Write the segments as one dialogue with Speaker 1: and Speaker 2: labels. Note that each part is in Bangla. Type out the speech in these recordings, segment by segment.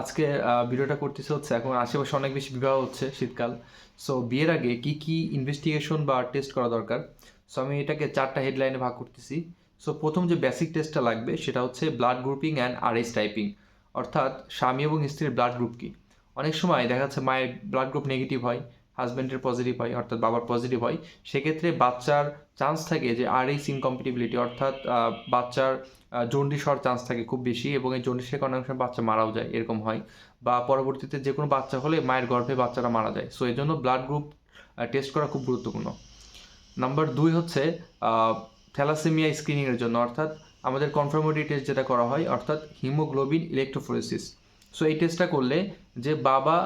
Speaker 1: আজকে ভিডিওটা করতেছে হচ্ছে এখন আশেপাশে অনেক বেশি বিবাহ হচ্ছে শীতকাল। সো বিয়ের আগে কি কি ইনভেস্টিগেশন বা টেস্ট করা দরকার। সো আমি এটাকে 4টা হেডলাইনে ভাগ করতেছি। সো প্রথম যে বেসিক টেস্টটা লাগবে সেটা হচ্ছে blood grouping and Rh typing, অর্থাৎ স্বামী এবং স্ত্রীর ব্লাড গ্রুপ কি। অনেক সময় দেখা যাচ্ছে মায়ের ব্লাড গ্রুপ নেগেটিভ হয়, হাজব্যান্ডের পজিটিভ হয় অর্থাৎ বাবার পজিটিভ হয়। সেক্ষেত্রে বাচ্চার চান্স থাকে যে আরএইচ ইনকম্পিটিবিলিটি, অর্থাৎ বাচ্চার জন্ডিস হওয়ার চান্স থাকে খুব বেশি, এবং এই জন্ডিসের কারণে অনেক সময় বাচ্চা মারাও যায়, এরকম হয়। বা পরবর্তীতে যে কোনো বাচ্চা হলে মায়ের গর্ভে বাচ্চারা মারা যায়। সো এই জন্য ব্লাড গ্রুপ টেস্ট করা খুব গুরুত্বপূর্ণ। নাম্বার 2 হচ্ছে থ্যালাসেমিয়া স্ক্রিনিংয়ের জন্য, অর্থাৎ আমাদের কনফার্মেটরি টেস্ট যেটা করা হয়, অর্থাৎ হিমোগ্লোবিন ইলেকট্রোফোরেসিস। সো এই টেস্টটা করলে যে বাবা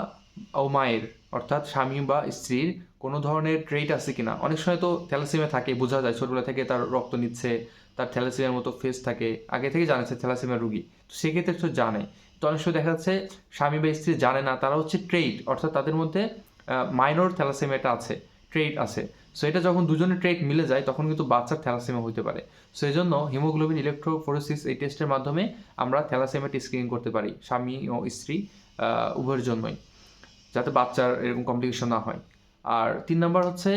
Speaker 1: ও মায়ের, অর্থাৎ স্বামী বা স্ত্রীর কোনো ধরনের ট্রেট আছে কিনা। অনেক সময় তো থ্যালাসেমিয়া থাকে, বোঝা যায় ছোটবেলা থেকে তার রক্ত নিচ্ছে, তার থ্যালাসেমিয়ার মতো ফেস থাকে, আগে থেকে জানাচ্ছে থ্যালাসেমিয়া রুগী, তো সেক্ষেত্রে তো জানে। তো অনেক সময় দেখা যাচ্ছে স্বামী বা স্ত্রী জানে না, তারা হচ্ছে ট্রেট, অর্থাৎ তাদের মধ্যে মাইনর থ্যালাসেমিয়াটা আছে, ট্রেট আছে। সো এটা যখন দুজনের ট্রেট মিলে যায় তখন কিন্তু বাচ্চার থ্যালাসেমিয়া হতে পারে। সো এই জন্য হিমোগ্লোবিন ইলেকট্রোফোরেসিস এই টেস্টের মাধ্যমে আমরা থ্যালাসেমিয়াটি স্ক্রিনিং করতে পারি স্বামী ও স্ত্রী উভয়ের জন্যই, যাতে বাচ্চার এরকম কমপ্লিকেশন না হয়। আর 3 নম্বর হচ্ছে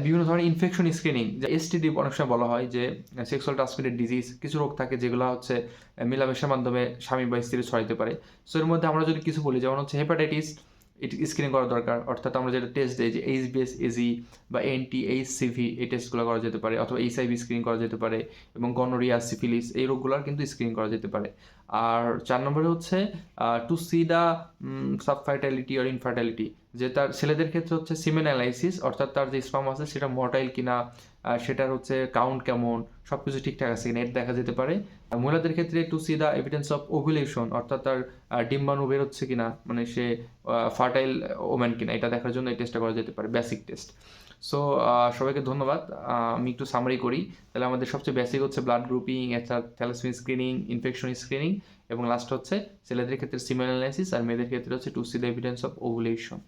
Speaker 1: বিভিন্ন ধরনের ইনফেকশন স্ক্রিনিং, যে এসটিডি অনেক সময় বলা হয়, যে সেক্সুয়াল ট্রান্সমিটেড ডিজিজ, কিছু রোগ থাকে যেগুলো হচ্ছে মেলামেশার মাধ্যমে স্বামী বা স্ত্রী ছড়াইতে পারে। সো এর মধ্যে আমরা যদি কিছু বলি, যেমন হচ্ছে হেপাটাইটিস, এটি স্ক্রিনিং করা দরকার, অর্থাৎ আমরা যেটা টেস্ট দিই যে এইচবিএস এজি বা এনটিএইচসিভি, এই টেস্টগুলো করা যেতে পারে, অথবা এইচআইভি স্ক্রিনিং করা যেতে পারে, এবং গনোরিয়া, সিফিলিস এই রোগগুলোর কিন্তু স্ক্রিনিং করা যেতে পারে। আর 4 নম্বরে হচ্ছে টু সি দ্য সাবফার্টাইলিটি অর ইনফার্টাইলিটি, যে তার ছেলেদের ক্ষেত্রে হচ্ছে সিমেন অ্যানালাইসিস, অর্থাৎ তার যে স্পাম আছে সেটা মর্টাইল কিনা, সেটার হচ্ছে কাউন্ট কেমন, সব কিছু ঠিকঠাক আছে কিনা এটা দেখা যেতে পারে। আর মহিলাদের ক্ষেত্রে to see the evidence of ovulation, অর্থাৎ তার ডিম্বাণু বের হচ্ছে কিনা, মানে সে ফার্টাইল ওম্যান কিনা, এটা দেখার জন্য এই টেস্টটা করা যেতে পারে, বেসিক টেস্ট। সো সবাইকে ধন্যবাদ। আমি একটু সামারি করি। তাহলে আমাদের সবচেয়ে বেসিক হচ্ছে ব্লাড গ্রুপিং, এছাড়া থ্যালাসেমিয়া স্ক্রিনিং, ইনফেকশন স্ক্রিনিং, এবং লাস্ট হচ্ছে ছেলেদের ক্ষেত্রে সিমেন অ্যানালাইসিস, আর মেয়েদের ক্ষেত্রে হচ্ছে to see the evidence of ovulation.